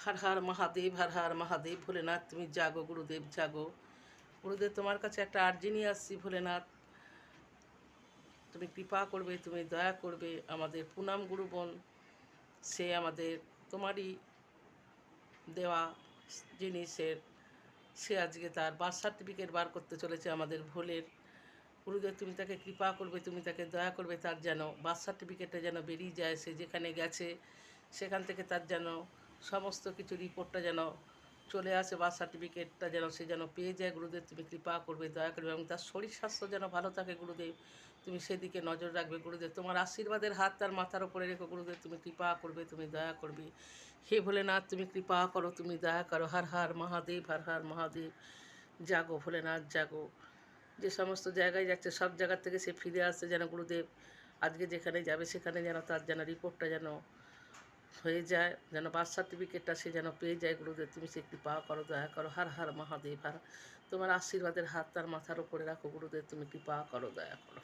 হর হর মহাদেব, হর হর মহাদেব। ভোলেনাথ তুমি জাগো, গুরুদেব জাগো। গুরুদেব তোমার কাছে একটা আর্জি নিয়ে আসছি। ভোলেনাথ তুমি কৃপা করবে, তুমি দয়া করবে। আমাদের পুনাম গুরুবন, সে আমাদের তোমারই দেওয়া জিনিসের, সে আজকে তার বার্থ সার্টিফিকেট বার করতে চলেছে আমাদের ভোলের। গুরুদেব তুমি তাকে কৃপা করবে, তুমি তাকে দয়া করবে। তার যেন বার্থ সার্টিফিকেটটা যেন বেরিয়ে যায়, সে যেখানে গেছে সেখান থেকে তার যেন সমস্ত কিছু রিপোর্টটা যেন চলে আসে, বার্থ সার্টিফিকেটটা যেন সে যেন পেয়ে যায়। গুরুদেব তুমি কৃপা করবে, দয়া করবে, এবং তার শরীর স্বাস্থ্য যেন ভালো থাকে। গুরুদেব তুমি সেদিকে নজর রাখবে। গুরুদেব তোমার আশীর্বাদের হাত তার মাথার ওপরে রেখো। গুরুদেব তুমি কৃপা করবে, তুমি দয়া করবে। হে ভোলেনাথ তুমি কৃপা করো, তুমি দয়া করো। হর হর মহাদেব, হর হর মহাদেব। জাগো ভোলেনাথ জাগো। যে সমস্ত জায়গায় যাচ্ছে সব জায়গার থেকে সে ফিরে আসছে যেন। গুরুদেব আজকে যেখানে যাবে সেখানে যেন তার যেন রিপোর্টটা যেন হয়ে যায়, যেন বার্থ সার্টিফিকেটটা সে যেন পেয়ে যায়। গুরুদেব তুমি সে কৃপা করো, দয়া করো। হর হর মহাদেব, হর তোমার আশীর্বাদের হাত তার মাথার ওপরে রাখো। গুরুদেব তুমি কৃপা করো, দয়া করো।